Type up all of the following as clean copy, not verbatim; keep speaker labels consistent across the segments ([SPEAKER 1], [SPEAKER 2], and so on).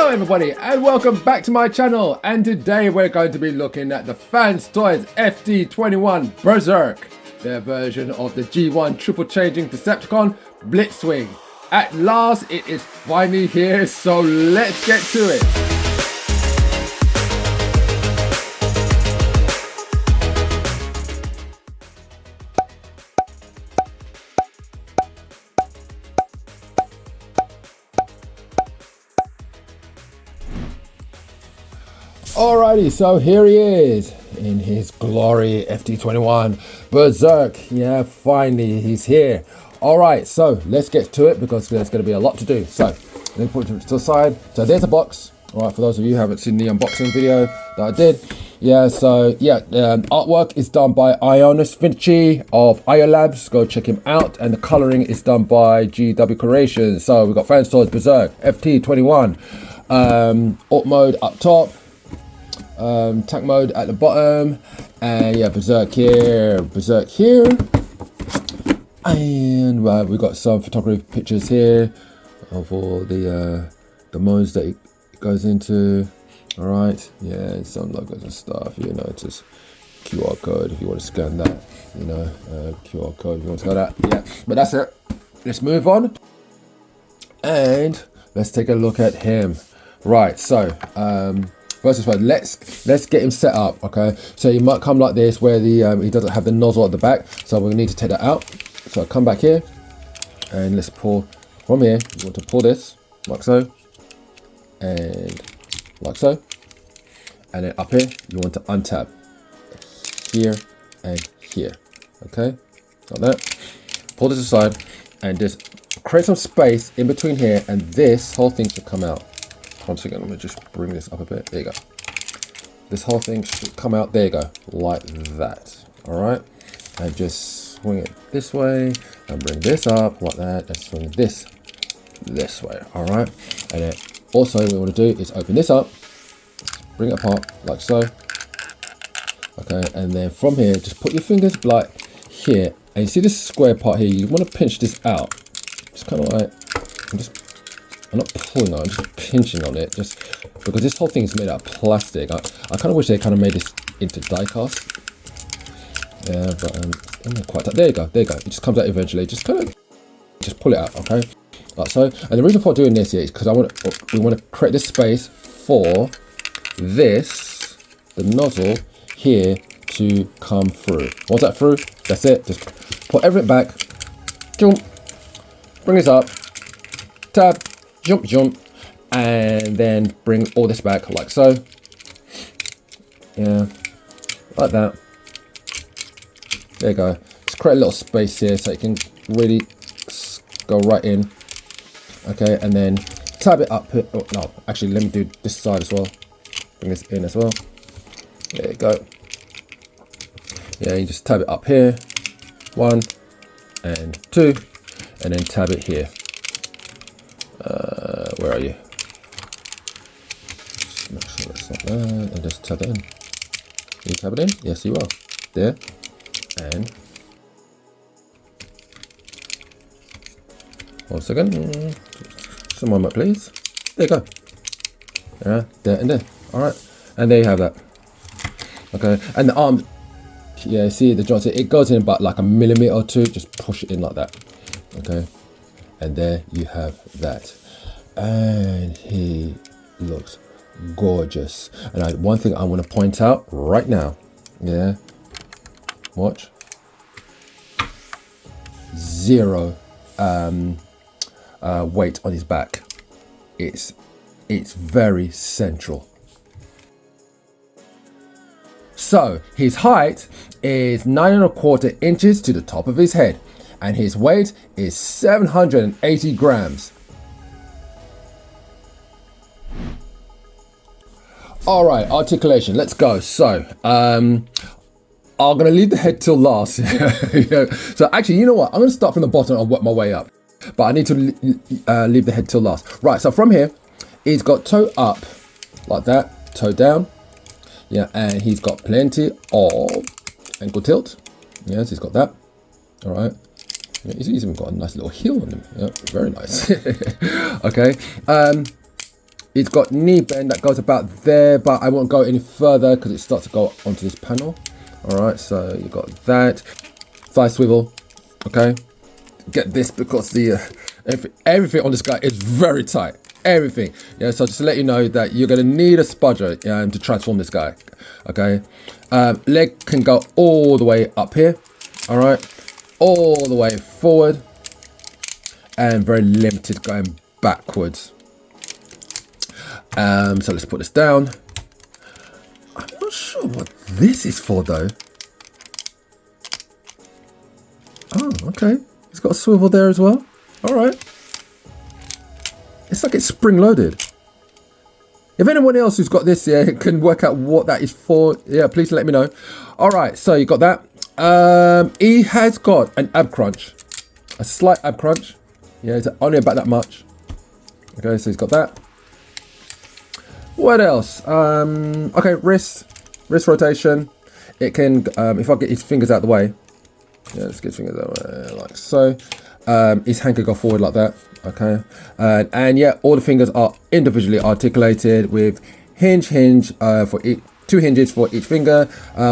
[SPEAKER 1] Hello everybody and welcome back to my channel, and today we're going to be looking at the fanstoys FT-21 Berserk, their version of the G1 triple changing Decepticon Blitzwing. At last it is finally here, so let's get to it. Alrighty, so here he is in his glory, FT-21 Berserk. Yeah, finally he's here. Alright, so let's get to it because there's going to be a lot to do. So let me put it to the side. So there's a box. Alright, for those of you who haven't seen the unboxing video that I did. Yeah, so yeah, artwork is done by Ionis Vinci of IO Labs. Go check him out. And the coloring is done by GW Creations. So we've got fanstoys Berserk, FT-21, alt mode up top. Tank mode at the bottom, and yeah, Berserk here, and we've got some photography pictures here of all the modes that it goes into. All right, yeah, and some logos and stuff. You know, it's just QR code if you want to scan that. You know, QR code if you want to scan that. Yeah, but that's it. Let's move on, and let's take a look at him. Right, so first of all, let's get him set up, okay? So he might come like this, where the he doesn't have the nozzle at the back, so we need to take that out. So come back here, and let's pull from here. You want to pull this like so, and like so, and then up here you want to untab here and here, okay? Like that. Pull this aside, and just create some space in between here, and this whole thing should come out. Once again, let me just bring this up a bit. There you go. This whole thing should come out. There you go, like that. All right, and just swing it this way and bring this up like that, and swing this way. All right, and then also what we want to do is open this up, bring it apart like so. Okay, and then from here, just put your fingers like here, and you see this square part here. You want to pinch this out, just kind of like, I'm not pulling on, I'm just pinching on it, just because this whole thing is made out of plastic. I kind of wish they kind of made this into die cast. Yeah, but I'm not quite. There you go. It just comes out eventually. Just kind of, just pull it out, okay? Like so. And the reason for doing this here is because we want to create this space for this, the nozzle here, to come through. Once that's through, that's it. Just put everything back. Jump. Bring this up. Tab. Jump, and then bring all this back like so. Yeah, like that. There you go. Just create a little space here so it can really go right in. Okay, and then tab it up. Oh, no, actually, let me do this side as well. Bring this in as well. There you go. Yeah, you just tab it up here. 1 and 2, and then tab it here. Where are you? Just make sure it's not there, and just tab it in. Can you tab it in? Yes, you are. There. And 1 second. Just a moment, please. There you go. Yeah, there and there. Alright. And there you have that. Okay. And the arm, yeah, see the joint, it goes in about like a millimeter or two. Just push it in like that. Okay. And there you have that, and he looks gorgeous. And one thing I want to point out right now, yeah, watch, 0 weight on his back. It's very central. So his height is 9¼ inches to the top of his head, and his weight is 780 grams. All right, articulation, let's go. So, I'm gonna leave the head till last. Yeah. So actually, you know what? I'm gonna start from the bottom and work my way up, but I need to leave the head till last. Right, so from here, he's got toe up, like that, toe down. Yeah, and he's got plenty of ankle tilt. Yes, he's got that. All right. Yeah, he's even got a nice little heel on him. Yeah, very nice. Okay. It's got knee bend that goes about there, but I won't go any further because it starts to go onto this panel. All right, so you got that. Thigh swivel, okay. Get this because the everything on this guy is very tight. Everything, yeah. So just to let you know that you're gonna need a spudger to transform this guy, okay. Leg can go all the way up here, all right, all the way forward, and very limited going backwards. So let's put this down. I'm not sure what this is for though. Oh, okay. It's got a swivel there as well. All right. It's like it's spring loaded. If anyone else who's got this, yeah, can work out what that is for, yeah, please let me know. All right, so you got that. He has got an ab crunch, a slight ab crunch. Yeah, it's only about that much. Okay, so he's got that. What else? Okay, wrist rotation. It can, if I get his fingers out of the way, yeah, let's get his fingers out of the way, like so. His hand can go forward like that, okay. And yeah, all the fingers are individually articulated with hinge for each, 2 hinges for each finger,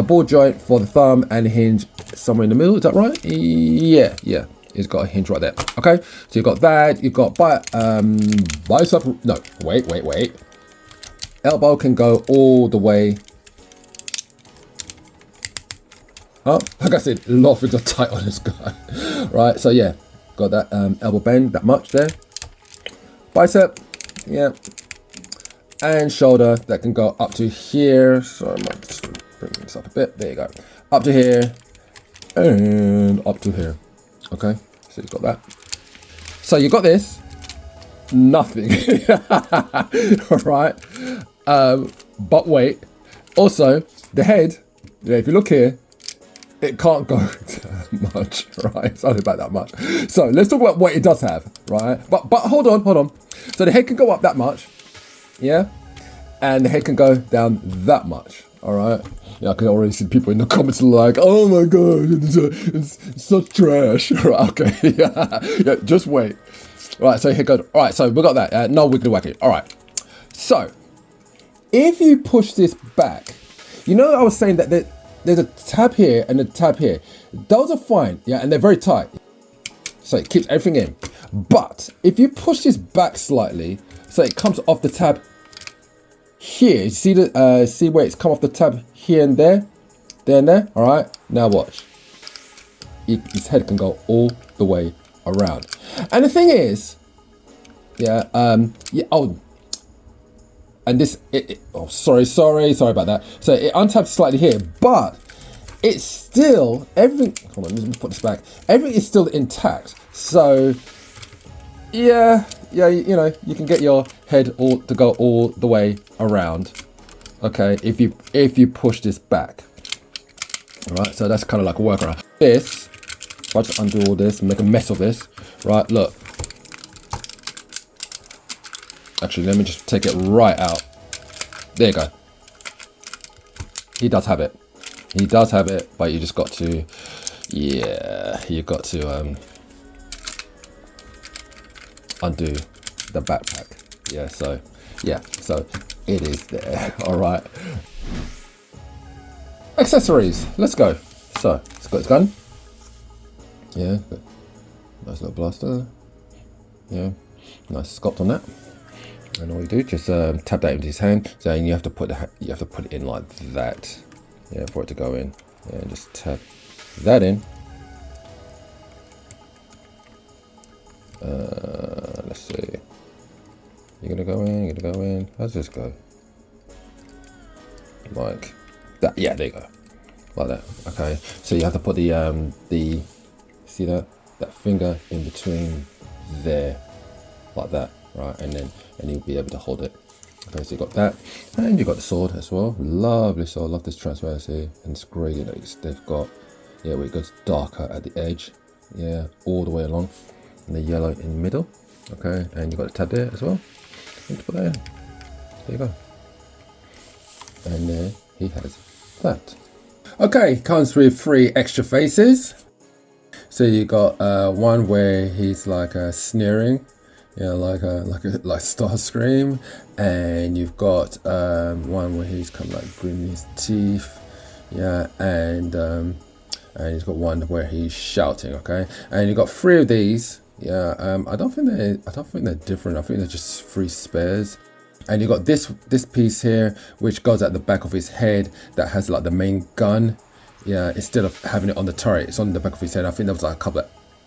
[SPEAKER 1] ball joint for the thumb, and hinge somewhere in the middle. Is that right? Yeah. It's got a hinge right there. Okay, so you've got that. You've got bicep. No, wait. Elbow can go all the way up. Like I said, a lot of things are tight on this guy. Right, so yeah, got that elbow bend, that much there. Bicep, yeah. And shoulder, that can go up to here. So I might just bring this up a bit. There you go. Up to here and up to here. Okay, so you've got that. So you got this. Nothing. All right. But wait. Also, the head, yeah, if you look here, it can't go much, right? It's only about that much. So let's talk about what it does have, right? But hold on. So the head can go up that much, yeah? And the head can go down that much, all right? Yeah, I can already see people in the comments like, oh my God, it's such trash. Right, okay, yeah, just wait. Right, so here goes. All right, so we got that. No wiggly waggly. All right. So if you push this back, you know, I was saying that there's a tab here and a tab here. Those are fine, yeah, and they're very tight. So it keeps everything in. But if you push this back slightly, so it comes off the tab here. You see the see where it's come off the tab here and there, All right. Now watch. His head can go all the way around. And the thing is, yeah, oh, and this, oh, sorry about that. So it untabs slightly here, but it's still, everything, hold on, let me put this back. Everything is still intact. So, yeah, you know, you can get your head to go all the way around, okay, if you push this back. All right, so that's kind of like a workaround. This, if I just undo all this and make a mess of this, right, look. Actually, let me just take it right out. There you go. He does have it. But you just got to, yeah, you got to undo the backpack. Yeah, so it is there. All right. Accessories. Let's go. So it's got its gun. Yeah, nice little blaster. Yeah, nice sculpt on that. And all you do, just tap that into his hand. So you have to put it in like that, yeah, for it to go in. Yeah, and just tap that in. Let's see. You're gonna go in. How's this go? Like that. Yeah, there you go. Like that. Okay. So you have to put the see that finger in between there, like that, right? And you'll be able to hold it. Okay, so you got that, and you got the sword as well. Lovely sword. Love this transparency, and it's great. You know, they've got, yeah, where it goes darker at the edge, yeah, all the way along, and the yellow in the middle. Okay, and you got the tab there as well. And put that in. There you go. And there he has that. Okay, comes with 3 extra faces. So you got one where he's like sneering. Yeah, like Starscream, and you've got one where he's kind of like gritting his teeth, yeah, and he's got one where he's shouting, okay, and you've got 3 of these, yeah. I don't think they're different. I think they're just 3 spares. And you've got this piece here, which goes at the back of his head, that has like the main gun, yeah. Instead of having it on the turret, it's on the back of his head. I think there was like a couple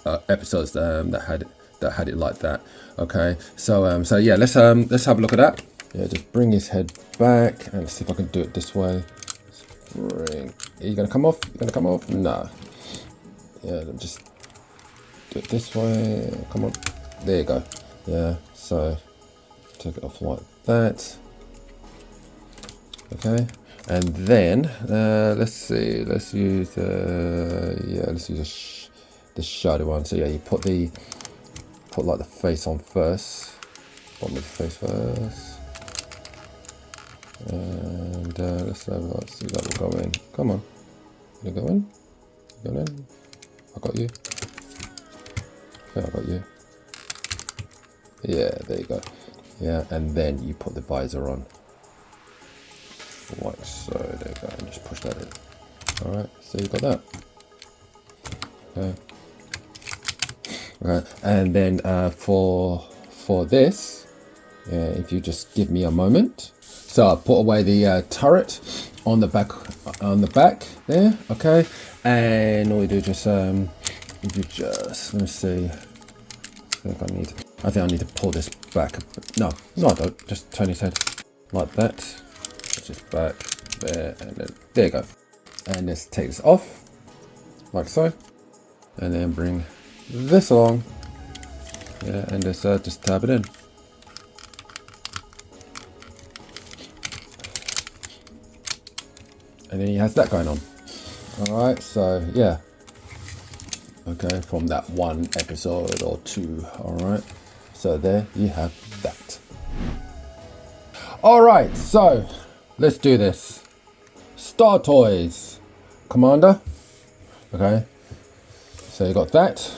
[SPEAKER 1] of episodes that had it like that. Okay, so so yeah, let's have a look at that. Yeah, just bring his head back and see if I can do it this way. Bring. Are you gonna come off? You gonna come off? No. Yeah, let me just do it this way. Come on. There you go. Yeah. So take it off like that. Okay. And then let's see. Let's use let's use the shadow one. So yeah, you put like the face on first, bottom of the face first, and let's see that will go in. Come on, you go in, you go in. I got you. Yeah, I got you. Yeah, there you go. Yeah, and then you put the visor on, like so. There you go, and just push that in. All right, so you got that. Okay. Right, and then for this, yeah, if you just give me a moment. So I put away the turret on the back there, okay, and all you do just if you just, let me see, I think I need to pull this back. No, I don't. Just turn his head like that. Just back there, and then there you go. And let's take this off like so, and then bring this along, yeah, and just tab it in. And then he has that going on. All right, so yeah, okay, from that 1 episode or 2. All right, so there you have that. All right, so let's do this. Star Toys Commander. Okay, so you got that.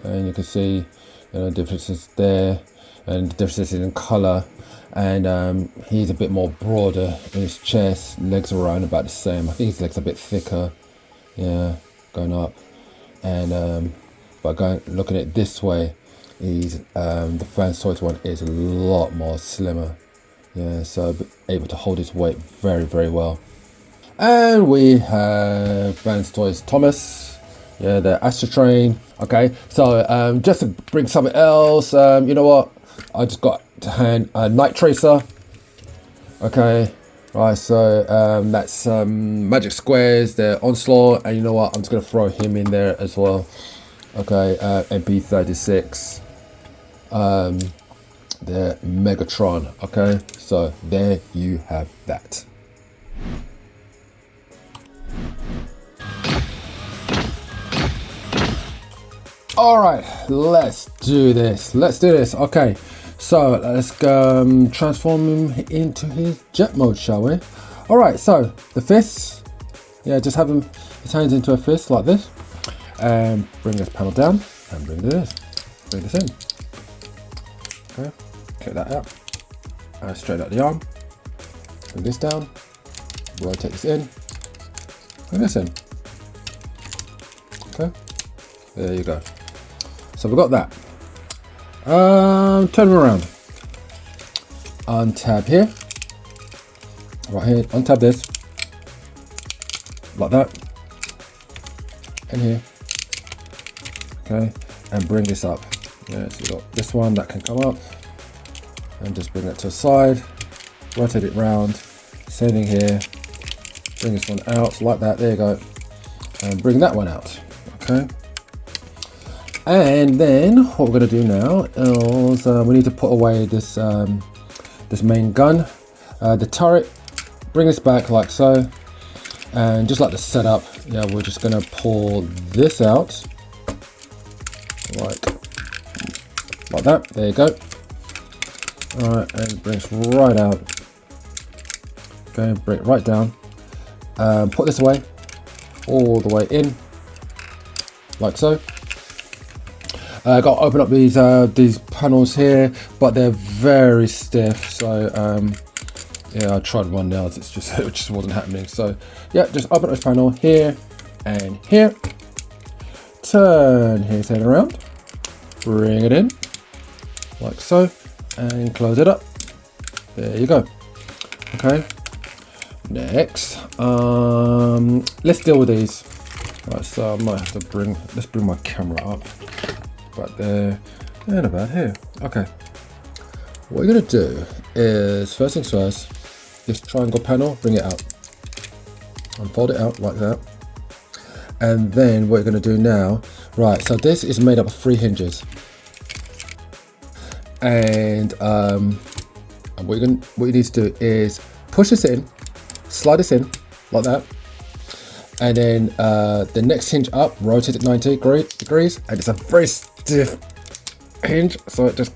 [SPEAKER 1] And you can see, differences there, and differences in color, and he's a bit more broader in his chest. Legs are around about the same. I think his legs are a bit thicker, yeah, going up. And but looking at it this way, he's the fanstoys one is a lot more slimmer, yeah. So able to hold his weight very, very well. And we have fanstoys Thomas. Yeah, the Astro Train. Okay, so just to bring something else, you know what? I just got to hand a Night Tracer. Okay, right. So that's Magic Squares, the Onslaught, and you know what? I'm just gonna throw him in there as well. Okay, MP36, the Megatron. Okay, so there you have that. All right, let's do this. Okay, so let's transform him into his jet mode, shall we? All right, so the fists, yeah, just have his hands into a fist like this, and bring this panel down and bring this in. Okay, take that out, and straight out the arm. Bring this down, rotate this in, bring this in. Okay, there you go. So we've got that. Turn them around. Untab here. Right here. Untab this. Like that. And here. Okay. And bring this up. Yeah, so we've got this one that can come up. And just bring that to the side. Rotate it round. Same thing here. Bring this one out. Like that. There you go. And bring that one out. Okay. And then what we're going to do now is we need to put away this this main gun, the turret. Bring this back like so, and just like the setup, yeah, we're just going to pull this out like that. There you go. All right, and it brings right out. Okay, bring it right down. Put this away, all the way in, like so. Got to open up these panels here, but they're very stiff. So yeah, I tried one now, it just wasn't happening. So yeah, just open this panel here and here, turn his head around, bring it in like so, and close it up. There you go. Okay, next let's deal with these. Right, so I might have to let's bring my camera up, but they're about here. Okay, what you're gonna do is, first things first, this triangle panel, bring it out and fold it out like that. And then what you're gonna do now, right, so this is made up of 3 hinges. And what you need to do is push this in, slide this in like that, and then the next hinge up, rotate it 90 degrees, and it's a very stiff hinge, so just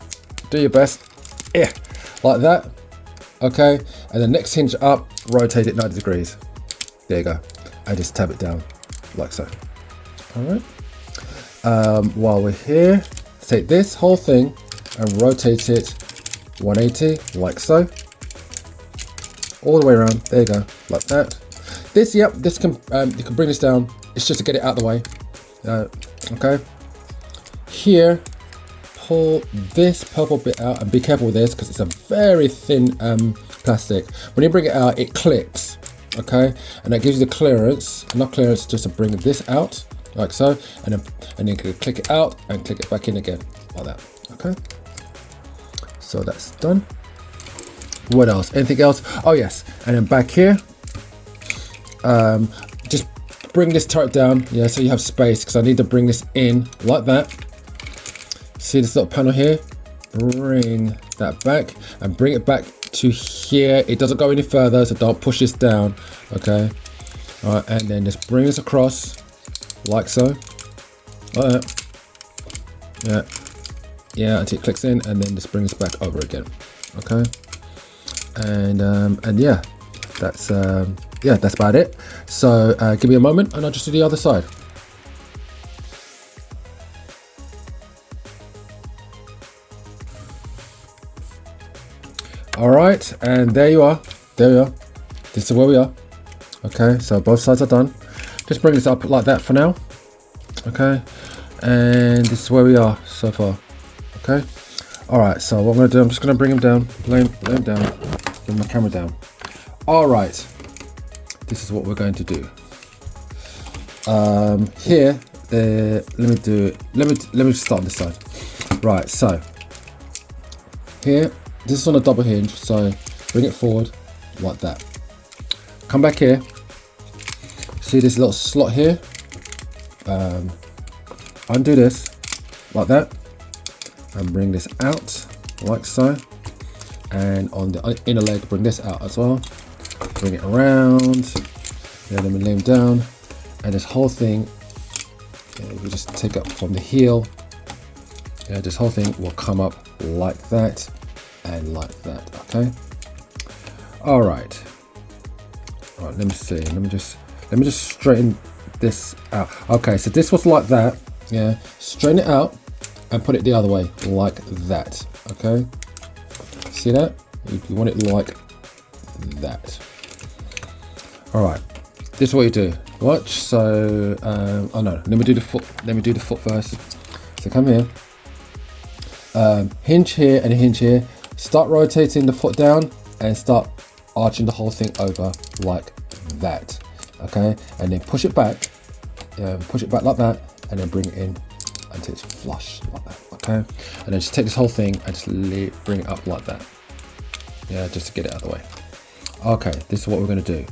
[SPEAKER 1] do your best, yeah, like that. Okay, and the next hinge up, rotate it 90 degrees. There you go, and just tab it down like so. All right, while we're here, take this whole thing and rotate it 180 like so, all the way around. There you go, like that. This, yep, this can you can bring this down. It's just to get it out of the way. Okay, here, pull this purple bit out, and be careful with this because it's a very thin plastic. When you bring it out, it clicks. Okay, and that gives you the clearance, enough clearance just to bring this out like so, and then you can click it out and click it back in again like that. Okay, so that's done. What else? Anything else? Oh yes, and then back here, just bring this turret down, yeah, so you have space, because I need to bring this in like that. See this little panel here? Bring that back and bring it back to here. It doesn't go any further, so don't push this down. Okay, all right, and then just bring this across like so, like that. Yeah, until it clicks in, and then just bring this back over again. Okay, and yeah, that's about it. So give me a moment and I'll just do the other side. All right, and there you are. This is where we are. Okay, so both sides are done. Just bring this up like that for now. Okay, and this is where we are so far. Okay, all right, so what I'm gonna do, I'm just gonna bring him down, lay him down, bring my camera down. All right, this is what we're going to do. Here, let me start on this side. Right, so here, this is on a double hinge, so bring it forward like that. Come back here, see this little slot here, undo this like that, and bring this out like so, and on the inner leg bring this out as well, bring it around, yeah, then we lay him down, and this whole thing, yeah, we just take up from the heel, yeah, this whole thing will come up like that and like that. Okay, all right, let me see, let me just straighten this out. Okay, so this was like that, yeah, straighten it out and put it the other way like that. Okay, see that? You want it like that. All right, this is what you do. Watch. So oh no, let me do the foot first. So come here, hinge here and a hinge here, start rotating the foot down and start arching the whole thing over like that. Okay, and then push it back like that, and then bring it in until it's flush like that. Okay, and then just take this whole thing and just bring it up like that, yeah, just to get it out of the way. Okay, this is what we're going to do.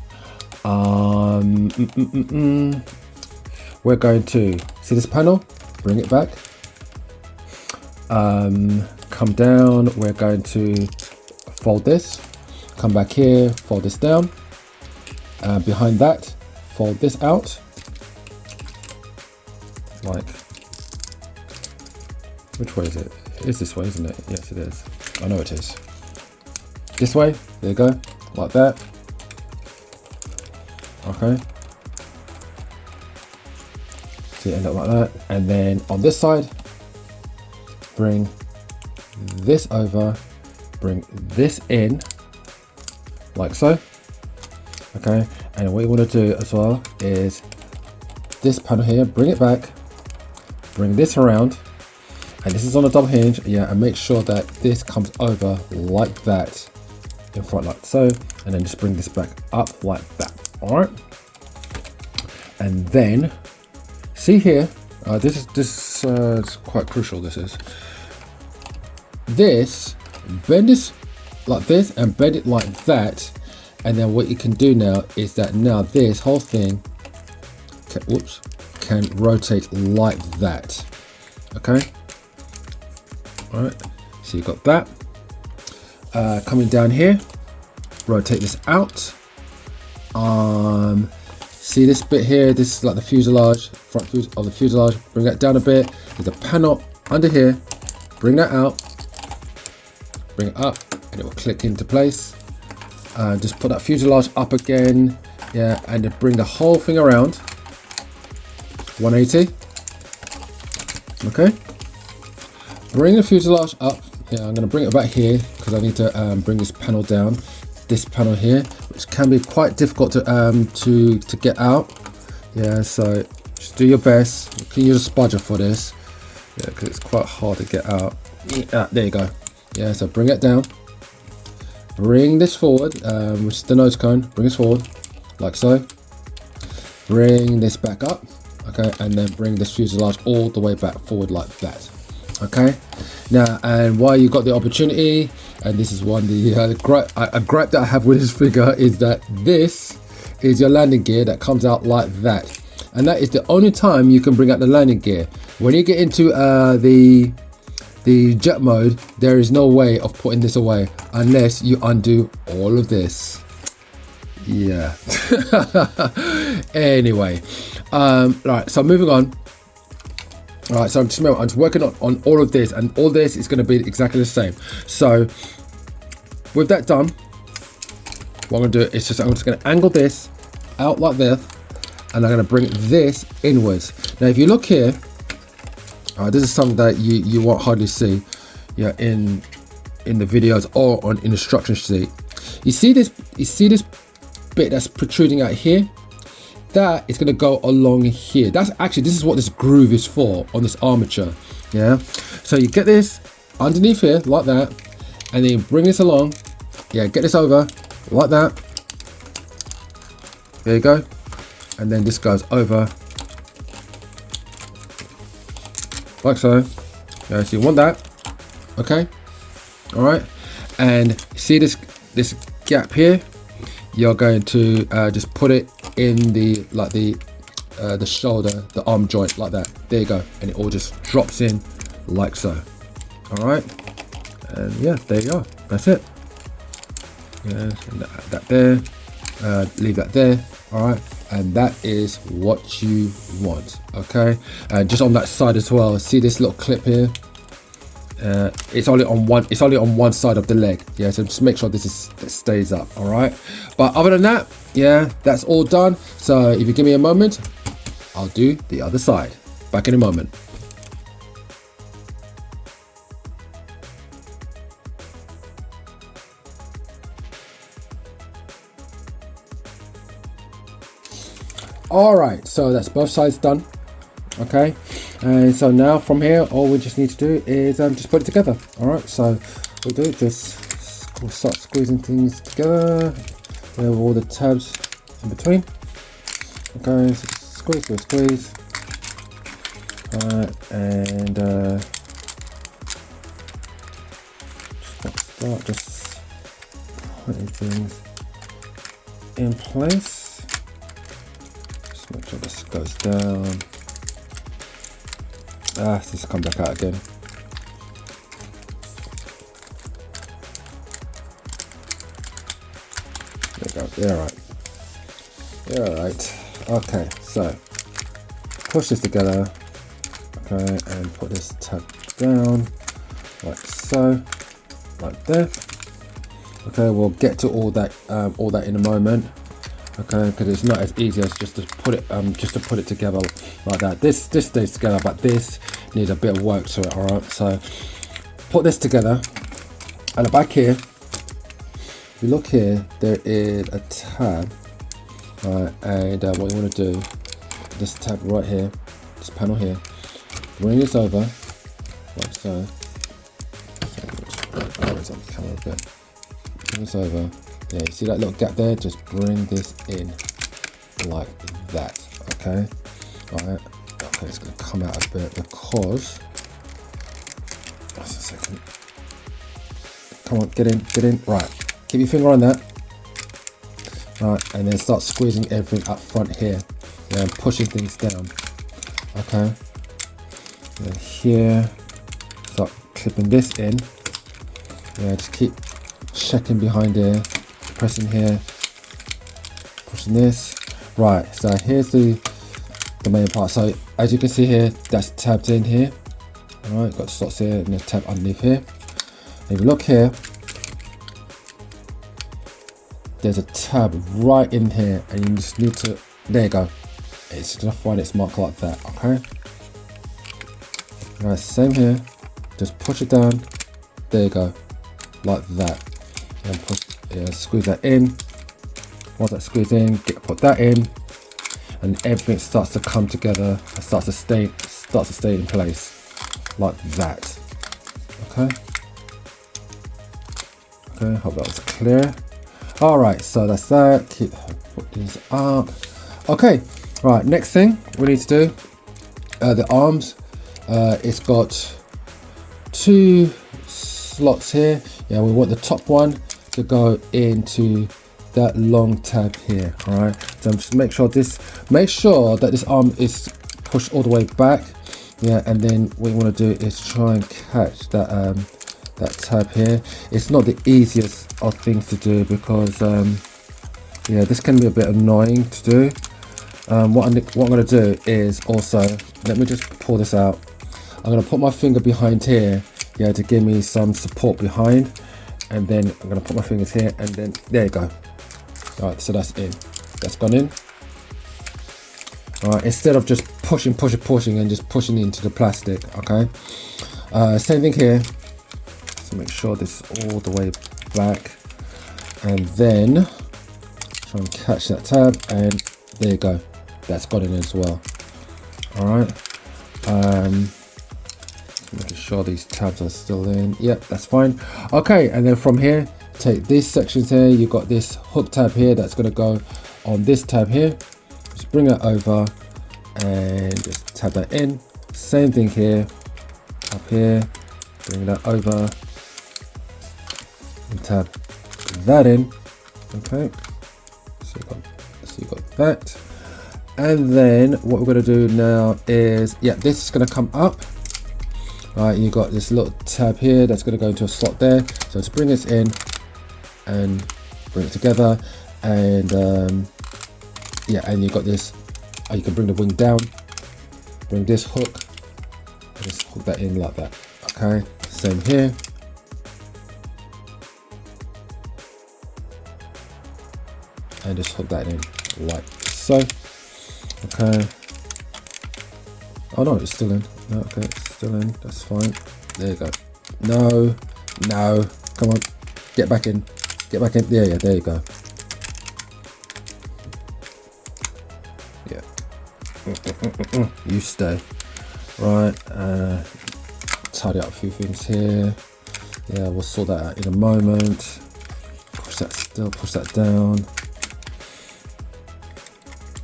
[SPEAKER 1] We're going to see this panel, bring it back, come down, we're going to fold this, come back here, fold this down, behind that, fold this out, like, which way is it? It is this way, isn't it? Yes, it is. I know it is. This way, there you go, like that. Okay. So you end up like that. And then on this side, bring this over, bring this in, like so. Okay, and what you want to do as well is this panel here, bring it back, bring this around, and this is on a double hinge, yeah, and make sure that this comes over like that in front, like so, and then just bring this back up like that. All right, and then see here, this is quite crucial. This bend this like this and bend it like that, and then what you can do now is that now this whole thing can rotate like that. Okay, all right, so you got that. Coming down here, rotate this out. See this bit here, this is like the fuselage, front of the fuselage. Bring that down a bit. There's a panel under here, bring that out, bring it up, and it will click into place. Just put that fuselage up again, yeah, and then bring the whole thing around 180. Okay, bring the fuselage up. Yeah, I'm going to bring it back here because I need to bring this panel down. This panel here, which can be quite difficult to get out. Yeah, so just do your best. You can use a spudger for this, yeah, because it's quite hard to get out. Yeah, there you go. Yeah, so bring it down. Bring this forward, which is the nose cone. Bring this forward, like so. Bring this back up, okay, and then bring this fuselage all the way back forward like that. Okay, now, and while you got the opportunity, and this is one a gripe that I have with this figure is that this is your landing gear that comes out like that, and that is the only time you can bring out the landing gear. When you get into the jet mode, there is no way of putting this away unless you undo all of this. Yeah. Anyway, right, so moving on. All right, so I'm just working on all of this, and all this is going to be exactly the same. So with that done, what I'm going to do is I'm just going to angle this out like this, and I'm going to bring this inwards. Now, if you look here, this is something that you won't hardly see, yeah, in the videos or on in the instruction sheet. You see this bit that's protruding out here? That is going to go along here. This is what this groove is for on this armature. Yeah, so you get this underneath here like that, and then you bring this along. Yeah, get this over like that. There you go, and then this goes over like so. Yeah, so you want that, okay? All right, and see this gap here? You're going to just put it in the shoulder, the arm joint like that. There you go, and it all just drops in like so. All right, and yeah, there you go. That's it. Yeah, that there. Leave that there. All right, and that is what you want. Okay, just on that side as well. See this little clip here? It's only on one side of the leg. Yeah, so just make sure this stays up. All right, but other than that, yeah, that's all done. So if you give me a moment, I'll do the other side. Back in a moment. All right, so that's both sides done. Okay, and so now from here, all we just need to do is just put it together. All right, so we'll do we'll start squeezing things together. There with all the tabs in between. Okay, so squeeze. And start just putting things in place. Just make sure this goes down. Just come back out again. There you go. Yeah, right. Yeah, right. Okay, so push this together. Okay, and put this tab down like so, like there. Okay, we'll get to all that in a moment. Okay, because it's not as easy as just to put it together like that. This stays together, but this needs a bit of work to it. All right, so put this together, and the back here, if you look here, there is a tab, and what you want to do, this tab right here, this panel here, bring this over like so. Raise up the camera a bit. Bring this over. Yeah, you see that little gap there? Just bring this in like that. Okay. Alright. Okay, it's gonna come out a bit because. Just a second. Come on, get in. Right. Keep your finger on that. Right, and then start squeezing everything up front here. Yeah, and pushing things down. Okay. And then here, start clipping this in. Yeah, just keep checking behind here, pressing here, pushing this. Right, so here's the main part. So as you can see here, that's tabbed in here. All right, got slots here and a tab underneath here. And if you look here, there's a tab right in here, and you just need to, there you go. It's gonna find its mark like that, okay? All right, same here, just push it down, there you go, like that. And push, yeah, squeeze that in. Once that squeeze in, put that in, and everything starts to come together and starts to stay in place, like that. Okay. Okay, hope that was clear. All right, so that's that. Keep put these up. Okay, right. Next thing we need to do, the arms. It's got 2 slots here. Yeah, we want the top one to go into that long tab here. All right. So just make sure that this arm is pushed all the way back. Yeah, and then what you want to do is try and catch that that tab here. It's not the easiest of things to do because yeah, this can be a bit annoying to do. What I'm going to do is also, let me just pull this out. I'm going to put my finger behind here, yeah, to give me some support behind, and then I'm going to put my fingers here, and then there you go. All right, so that's in. That's gone in. All right, instead of just pushing and just pushing into the plastic. Okay. Same thing here. So make sure this is all the way back, and then try and catch that tab, and there you go. That's got in as well. All right. Making sure these tabs are still in. Yep, that's fine. Okay, and then from here, take these sections here. You've got this hook tab here that's going to go on this tab here. Just bring it over and just tab that in. Same thing here, up here. Bring that over and tab that in. Okay, so you got that. And then what we're going to do now is, yeah, this is going to come up. Right, you got this little tab here that's going to go into a slot there. So to bring this in and bring it together, and yeah, and you got this. You can bring the wing down, bring this hook, and just hook that in like that. Okay, same here. And just hook that in like so. Okay. Oh no, it's still in. No, okay, it's still in. That's fine. There you go. No, no. Come on. Get back in. Get back in. Yeah, yeah, there you go. Yeah. You stay. Right. Tidy up a few things here. Yeah, we'll sort that out in a moment. Push that still, push that down.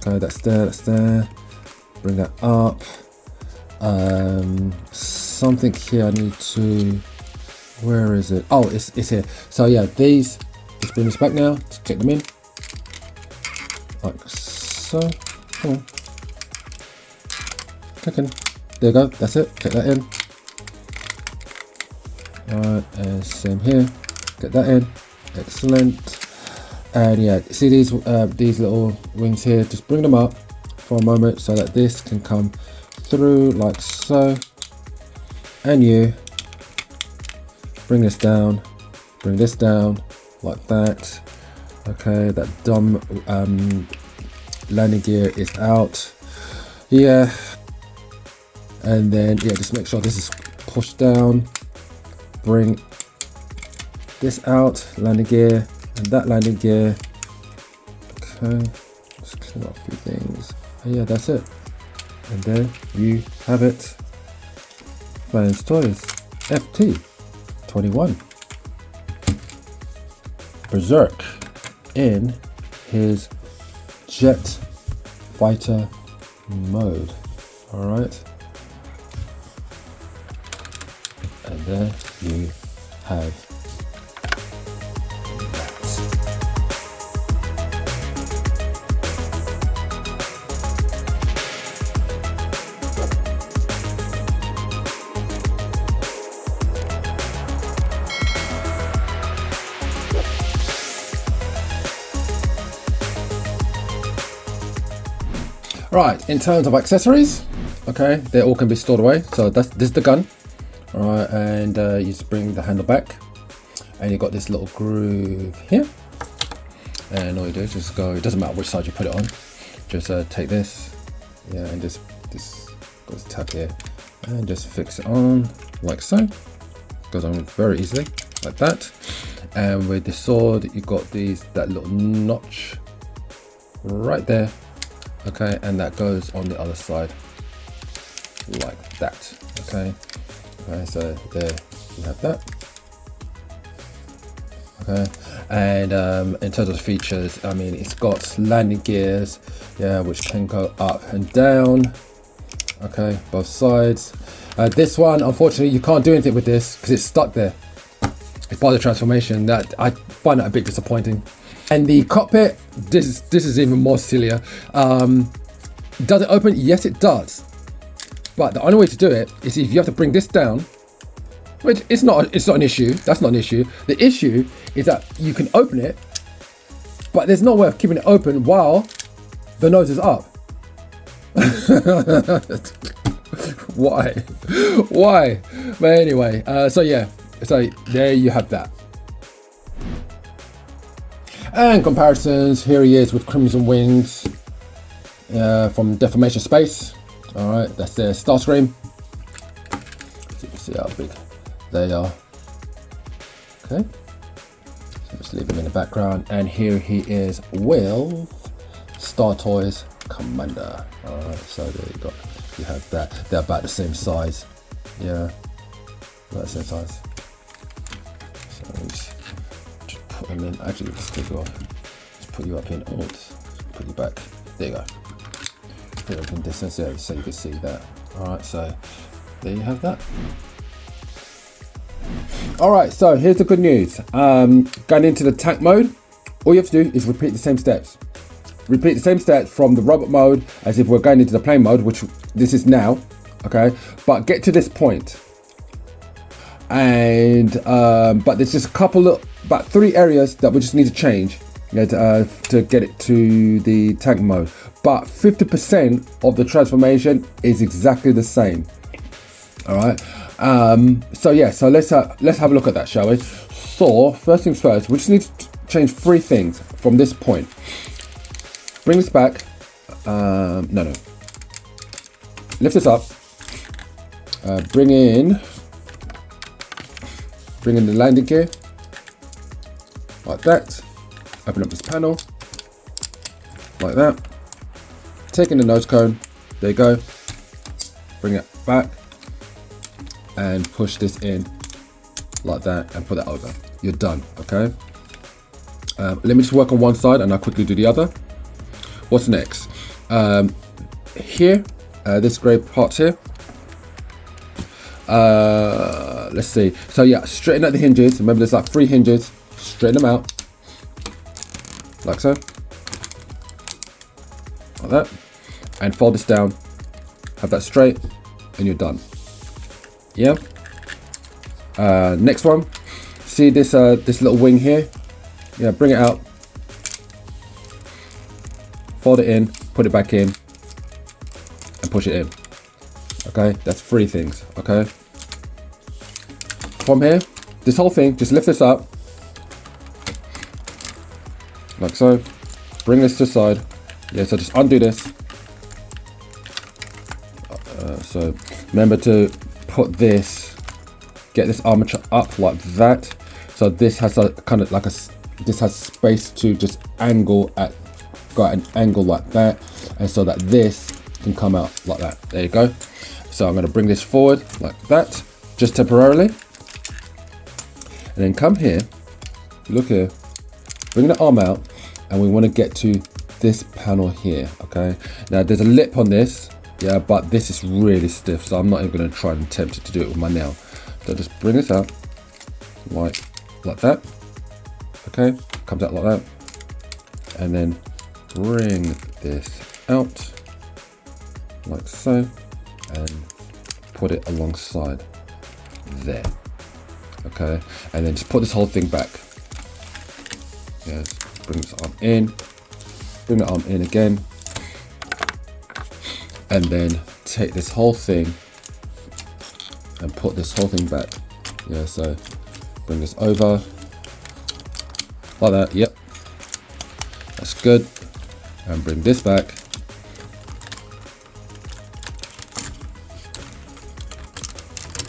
[SPEAKER 1] Okay, that's there, that's there. Bring that up. Something here I need to, where is it? Oh, it's here. So yeah, these, just bring this back now, to get them in. Like so. Come on. Click in. There you go, that's it. Get that in. Alright, and same here. Get that in. Excellent. And yeah, see these little wings here, just bring them up for a moment so that this can come through like so, and you bring this down like that. Okay, that dumb landing gear is out. Yeah, and then yeah, just make sure this is pushed down bring this out, landing gear, and that landing gear. Okay, just clean up a few things. And yeah, that's it. And there you have it. fanstoys FT-21 Berserk in his jet fighter mode. All right, and there you have that. Right, in terms of accessories, okay, they all can be stored away. So this is the gun, all right, and you just bring the handle back, and you got this little groove here, and all you do is just go. It doesn't matter which side you put it on. Just take this, yeah, and just goes tap here, and just fix it on like so. Goes on very easily like that. And with the sword, you got that little notch right there. Okay, and that goes on the other side like that. Okay, so there you have that. Okay, and in terms of the features, I mean, it's got landing gears, yeah, which can go up and down. Okay, both sides. This one, unfortunately, you can't do anything with this because it's stuck there. It's part of the transformation. That I find that a bit disappointing. And the cockpit, this is even more sillier. Does it open? Yes, it does. But the only way to do it is if you have to bring this down, which it's not an issue. That's not an issue. The issue is that you can open it, but there's no way of keeping it open while the nose is up. Why? Why? But anyway, so yeah, so there you have that. And comparisons, here he is with Crimson Wings from Deformation Space. All right, that's their Starscream. See how big they are. Okay, so just leave him in the background. And here he is with Startoys Commander. All right, so there you have that. They're about the same size. Yeah, about the same size. So just put them in. Actually, let's put you up in. Oh, put you back. There you go. Put it in distance there so you can see that. All right, so there you have that. All right, so here's the good news. Going into the tank mode, all you have to do is repeat the same steps. Repeat the same steps from the robot mode as if we're going into the plane mode, which this is now. Okay, but get to this point, and but there's just a couple of about 3 areas that we just need to change, to get it to the tank mode. But 50% of the transformation is exactly the same. All right. So yeah. So let's have a look at that, shall we? So first things first, we just need to change 3 things from this point. Bring this back. No. Lift this up. Bring in the landing gear like that. Open up this panel like that. Taking the nose cone, there you go. Bring it back and push this in like that and put that over. You're done. Okay. Let me just work on one side and I'll quickly do the other. What's next? Here, this grey part here. Let's see. So yeah, straighten out the hinges. Remember, there's like 3 hinges. Straighten them out like so, like that, and fold this down. Have that straight, and you're done. Yeah. Next one. See this this little wing here? Yeah. Bring it out. Fold it in. Put it back in. And push it in. Okay. That's 3 things. Okay. From here, this whole thing, just lift this up. Like so. Bring this to the side. Yeah, so just undo this. So remember to put this get this armature up like that. So this has a kind of like this has space to just angle go at an angle like that, and so that this can come out like that. There you go. So I'm going to bring this forward like that, just temporarily, and then come here, look here, bring the arm out, and we want to get to this panel here. Okay, now there's a lip on this, yeah, but this is really stiff, so I'm not even going to try and attempt to do it with my nail. So just bring this out like that. Okay, comes out like that, and then bring this out like so, and put it alongside there. Okay, and then just put this whole thing back. Yes, bring this arm in, bring the arm in again, and then take this whole thing and put this whole thing back. Yeah, so bring this over like that. Yep, that's good. And bring this back,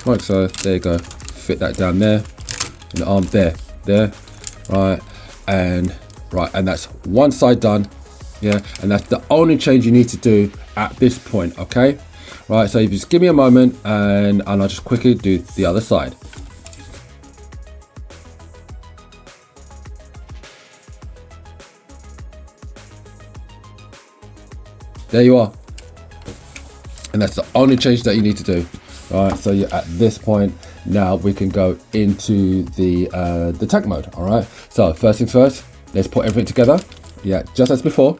[SPEAKER 1] like so. There you go. Fit that down there, and the arm there, right, and that's one side done. Yeah, and that's the only change you need to do at this point. Okay, right. So if you just give me a moment, and I'll just quickly do the other side. There you are, and that's the only change that you need to do. All right, so you're at this point now. We can go into the tank mode. All right, so first things first, let's put everything together. Yeah, just as before.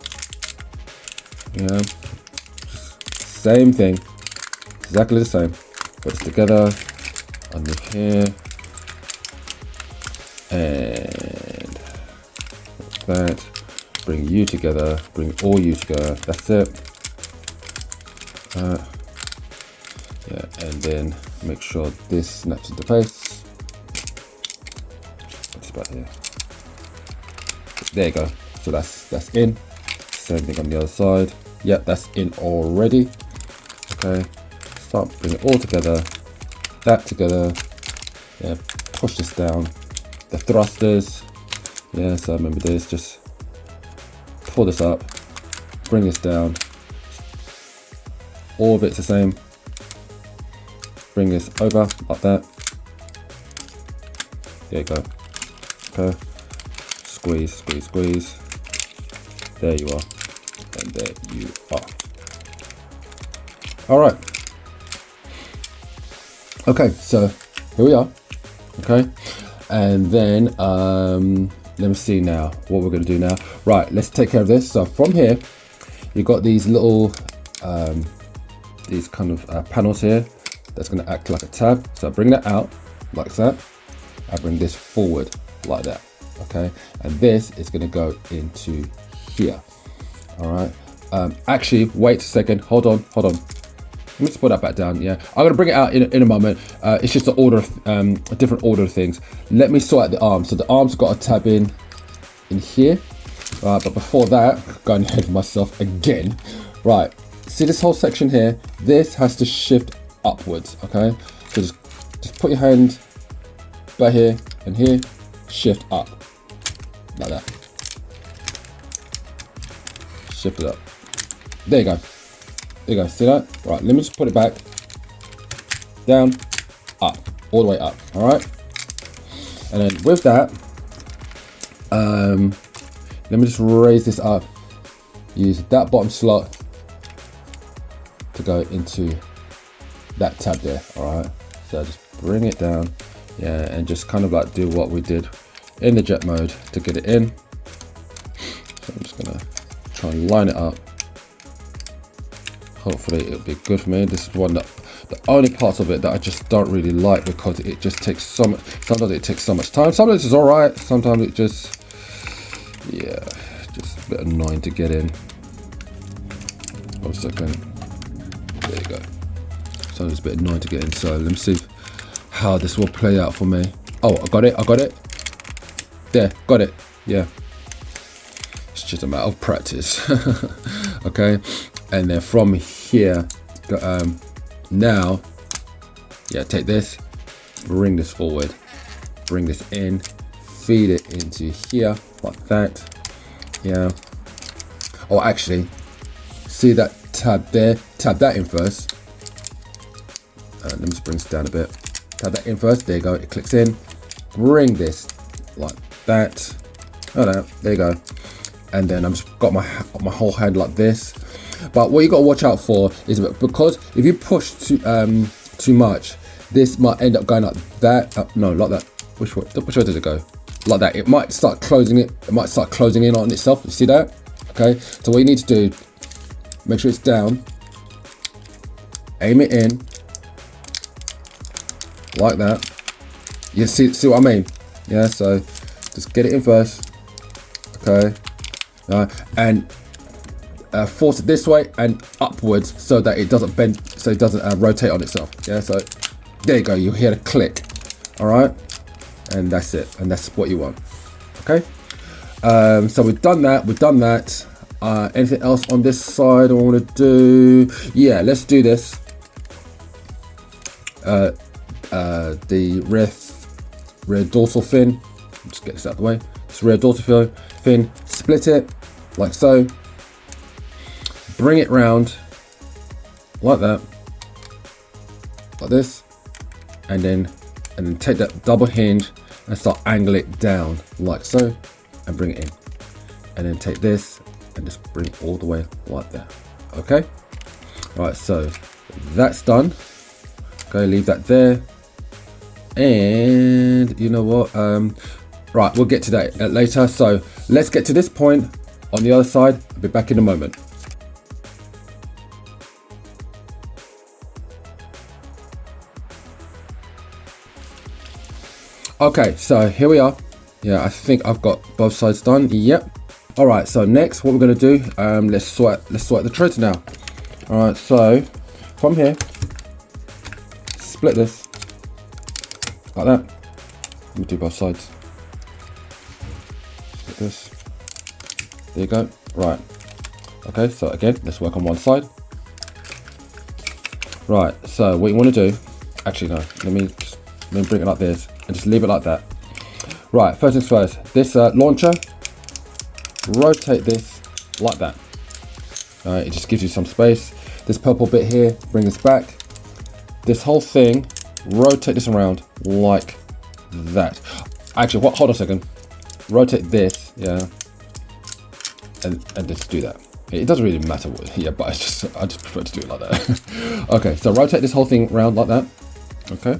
[SPEAKER 1] Yeah, same thing, exactly the same. Put this together under here, and that. Bring you together, bring all you together, that's it. Yeah, and then make sure this snaps into place. What's about here? There you go. So that's in. Same thing on the other side. Yep, that's in already. Okay, start bringing it all together. That together. Yeah, push this down. The thrusters. Yeah, so remember this, just pull this up, bring this down, all of it's the same, bring this over like that, there you go, okay, squeeze, squeeze, squeeze, there you are, and there you are. All right, okay, so here we are, okay, and then let me see now what we're going to do now. Right, let's take care of this. So from here, you've got these little, these kind of panels here. That's going to act like a tab. So I bring that out like that. I bring this forward like that. Okay, and this is going to go into here. All right. Actually, wait a second. Hold on. Let me just put that back down. Yeah, I'm gonna bring it out in a moment. It's just an order, a different order of things. Let me sort out the arms. So the arms got a tab in here. But before that, going ahead of myself again. Right, see this whole section here? This has to shift upwards. Okay, so just put your hand by here and here, shift up like that. Shift it up. There you go. There you go, see that? Right, let me just put it back, down, up, all the way up, all right? And then with that, let me just raise this up, use that bottom slot to go into that tab there, all right? So just bring it down, yeah, and just kind of like do what we did in the jet mode to get it in. So I'm just gonna try and line it up. Hopefully it'll be good for me. This is one that the only parts of it that I just don't really like, because it just takes so much. Sometimes it takes so much time. Sometimes it's all right. Sometimes it just, yeah, just a bit annoying to get in. 1 second. There you go. So it's a bit annoying to get in. So let me see how this will play out for me. Oh, I got it. There, got it. Yeah. It's just a matter of practice. Okay. And then from here, now, yeah, take this, bring this forward, bring this in, feed it into here like that. Yeah. Oh, actually, see that tab there? Tab that in first. Let me just bring this down a bit. Tab that in first. There you go. It clicks in. Bring this like that. Oh no, there you go. And then I'm just got my whole hand like this. But what you got to watch out for is because if you push too much, this might end up going like that. No, like that. Which way did it go? Like that. It might start closing it. It might start closing in on itself. You see that? Okay. So what you need to do, make sure it's down. Aim it in. Like that. You see what I mean? Yeah. So just get it in first. Okay. And force it this way and upwards so that it doesn't bend, so it doesn't rotate on itself. Yeah, so there you go. You hear a click. All right, and that's it. And that's what you want. Okay. So we've done that. We've done that. Anything else on this side I want to do? Yeah, let's do this. The rear dorsal fin. Just get this out of the way. This rear dorsal fin. Split it like so. Bring it round like that, like this, and then take that double hinge and start angle it down like so, and bring it in, and then take this and just bring it all the way like that. Okay. All right. So that's done. Okay. Leave that there. And you know what? Right. We'll get to that later. So let's get to this point on the other side. I'll be back in a moment. Okay, so here we are. Yeah, I think I've got both sides done. Yep. All right. So next, what we're gonna do? Let's sort the treads now. All right. So from here, split this like that. Let me do both sides. Split this. There you go. Right. Okay. So again, let's work on one side. Right. So what you want to do? Actually, no. Let me bring it like this. And just leave it like that. Right, first things first. This launcher, rotate this like that. It just gives you some space. This purple bit here, bring this back. This whole thing, rotate this around like that. Actually, hold on a second. Rotate this, yeah, and just do that. It doesn't really matter what, yeah, but I just prefer to do it like that. Okay, so rotate this whole thing around like that. Okay.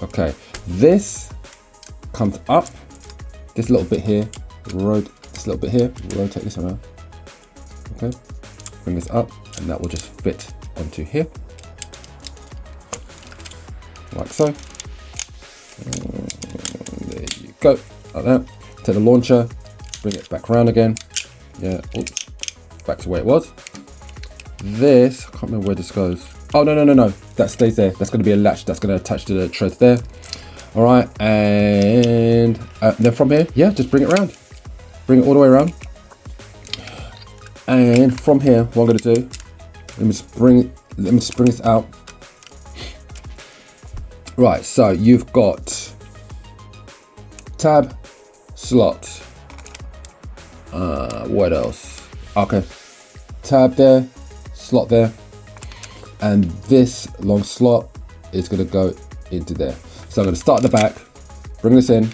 [SPEAKER 1] Okay. This comes up, this little bit here, rotate this around. Okay, bring this up, and that will just fit onto here, like so. There you go, like that. Take the launcher, bring it back around again. Yeah, oops, back to where it was. This, I can't remember where this goes. Oh, no, that stays there. That's going to be a latch that's going to attach to the treads there. All right, and then from here, yeah, just bring it around. Bring it all the way around. And from here, what I'm going to do, let me just bring this out. Right, so you've got tab, slot. What else? Okay, tab there, slot there. And this long slot is going to go into there. So I'm going to start at the back, bring this in.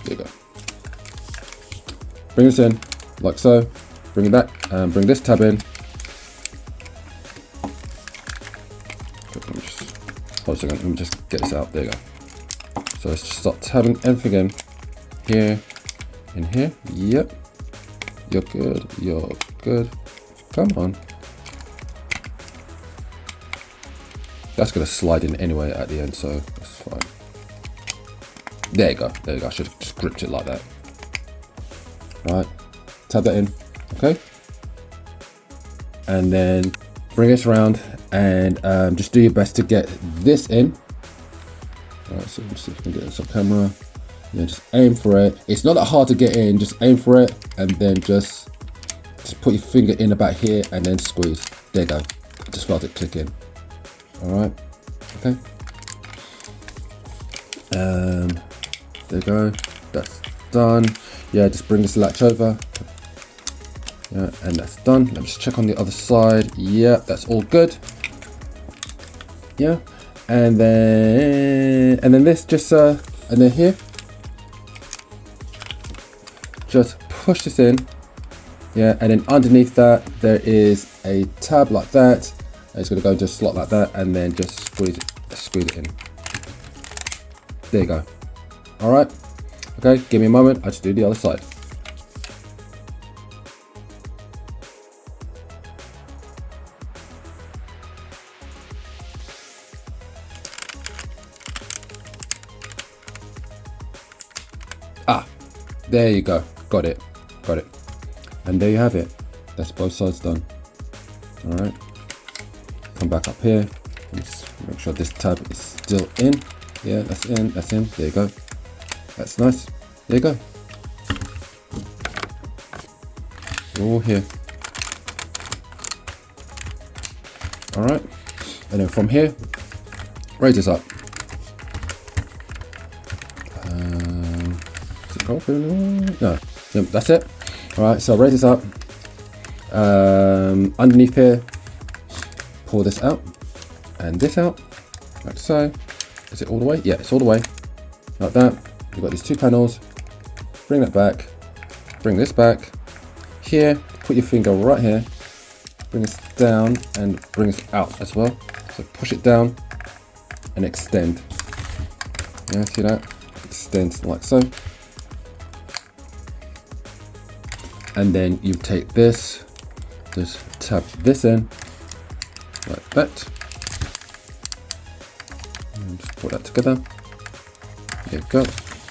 [SPEAKER 1] There you go. Bring this in like so. Bring it back and bring this tab in. Hold a second, let me just get this out. There you go. So let's just start tabbing everything in here, in here. Yep. You're good. You're good. Come on. That's going to slide in anyway at the end, so that's fine. There you go. There you go. I should have just gripped it like that. Right. Tab that in. Okay. And then bring this around and just do your best to get this in. All right. So let's see if we can get this on camera. Yeah, just aim for it. It's not that hard to get in. Just aim for it and then just put your finger in about here and then squeeze. There you go. Just felt it click in. All right. Okay. There you go. That's done. Yeah, just bring this latch over. Yeah, and that's done. Let me just check on the other side. Yeah, that's all good. Yeah, and then this just and then here, just push this in. Yeah, and then underneath that there is a tab like that. And it's going to go into a slot like that, and then just squeeze it in. There you go. All right. Okay, give me a moment. I'll just do the other side. Ah, there you go. Got it. And there you have it. That's both sides done. All right. Come back up here. Let's make sure this tab is still in. Yeah, that's in. That's in. There you go. That's nice. There you go. All here. All right. And then from here, raise this up. Is it open? No. Yep, that's it. All right. So raise this up. Underneath here, pull this out and this out, like so. Is it all the way? Yeah, it's all the way. Like that. You've got these two panels. Bring that back. Bring this back. Here, put your finger right here. Bring this down and bring this out as well. So push it down and extend. Yeah, see that? Extend like so. And then you take this, just tap this in, like that. And just put that together. There you go.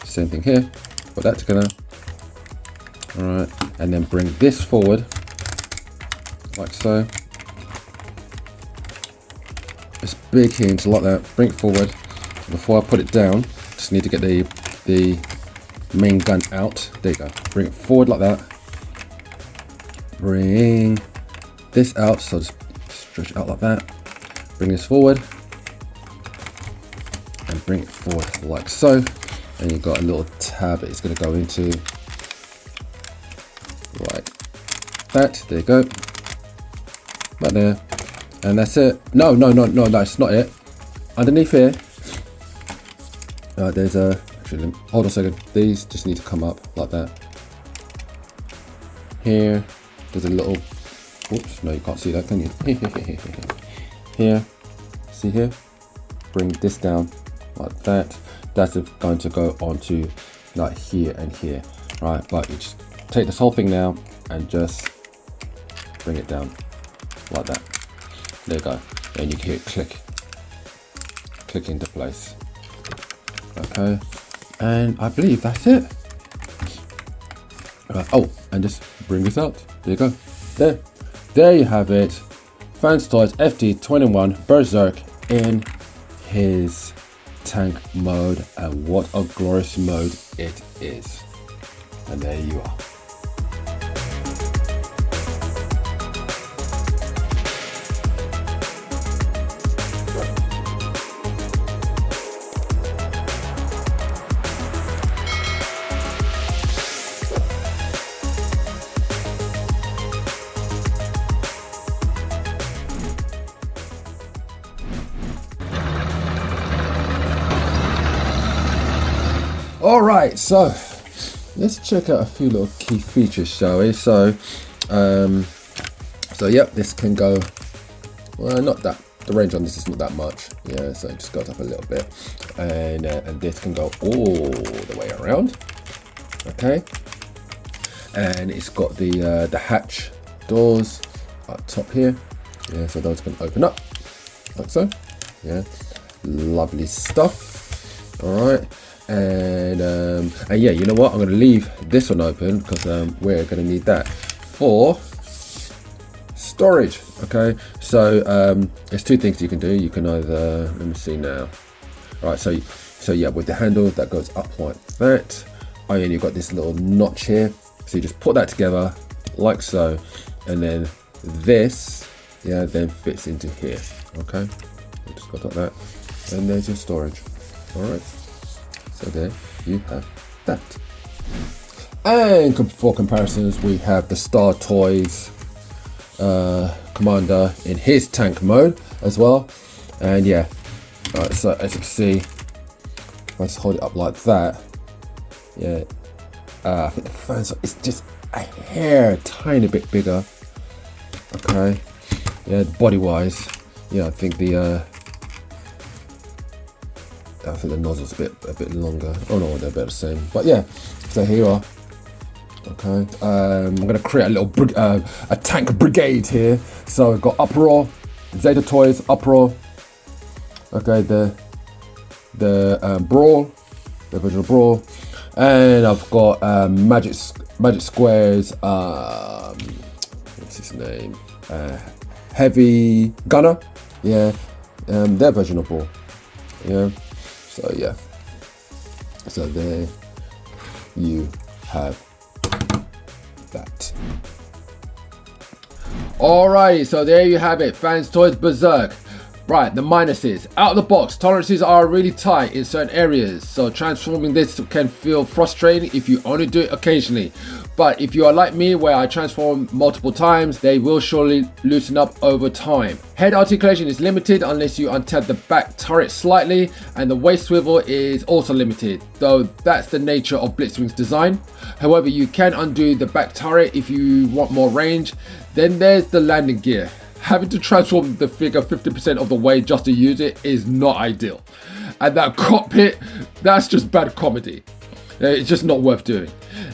[SPEAKER 1] Same thing here. Put that together. All right, and then bring this forward, like so. It's big hinge like that. Bring it forward. Before I put it down, just need to get the main gun out. There you go. Bring it forward like that. Bring this out, so just stretch it out like that. Bring this forward and bring it forward like so. And you've got a little tab it's going to go into like that. There you go. Right there. And that's it. No, that's not it. Underneath here, there's actually, hold on a second. These just need to come up like that. Here, there's a little, oops, no, you can't see that, can you? Here, see here? Bring this down like that. That's going to go onto like here and here, right? But you just take this whole thing now and just bring it down like that. There you go. And you can hear it click into place. Okay, and I believe that's it. Oh, and just bring this out. There you go. There you have it. fanstoys FT-21 Berserk in his tank mode, and what a glorious mode it is. And there you are. All right, so let's check out a few little key features, shall we? So yep, this can go, well, not that, the range on this is not that much, yeah, so it just goes up a little bit, and this can go all the way around, okay, and it's got the hatch doors up top here, yeah, so those can open up like so, yeah, lovely stuff. All right. And yeah, you know what? I'm going to leave this one open because we're going to need that for storage. Okay, so there's two things you can do. You can either, let me see now. All right, so yeah, with the handle that goes up like that. Oh, and you've got this little notch here. So you just put that together like so, and then this, yeah, then fits into here. Okay, just got like that. and there's your storage. All right, so there you have that. And for comparisons, we have the Star Toys commander in his tank mode as well. And yeah, alright, so as you can see, if I just hold it up like that, yeah, I think the fans is just a hair tiny bit bigger. Okay, yeah, body wise, yeah, I think the nozzle's a bit longer. Oh no, they're about the same, but yeah, so here you are. Okay, I'm gonna create a little a tank brigade here. So we've got Uproar, Zeta Toys, Uproar. Okay, the Brawl, the original Brawl, and I've got Magic Squares. What's his name? Heavy Gunner. Yeah, their version of Brawl. Yeah. So yeah. So there you have that. Alrighty, so there you have it, fanstoys Berserk. Right, the minuses. Out of the box, tolerances are really tight in certain areas, so transforming this can feel frustrating if you only do it occasionally. But if you are like me, where I transform multiple times, they will surely loosen up over time. Head articulation is limited unless you untap the back turret slightly, and the waist swivel is also limited, though that's the nature of Blitzwing's design. However, you can undo the back turret if you want more range. Then there's the landing gear. Having to transform the figure 50% of the way just to use it is not ideal. And that cockpit, that's just bad comedy. It's just not worth doing.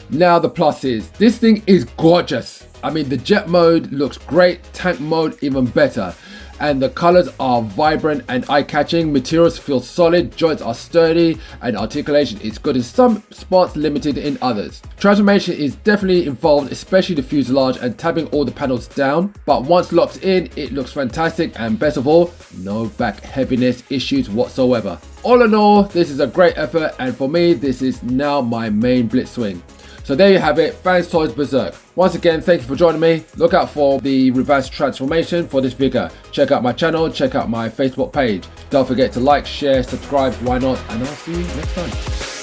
[SPEAKER 1] Now the plus is, this thing is gorgeous. I mean, the jet mode looks great, tank mode even better. And the colors are vibrant and eye-catching, materials feel solid, joints are sturdy, and articulation is good in some spots, limited in others. Transformation is definitely involved, especially the fuselage and tapping all the panels down, but once locked in, it looks fantastic, and best of all, no back heaviness issues whatsoever. All in all, this is a great effort, and for me, this is now my main Blitzwing. So there you have it, fanstoys Berserk. Once again, thank you for joining me. Look out for the reverse transformation for this figure. Check out my channel, check out my Facebook page. Don't forget to like, share, subscribe, why not, and I'll see you next time.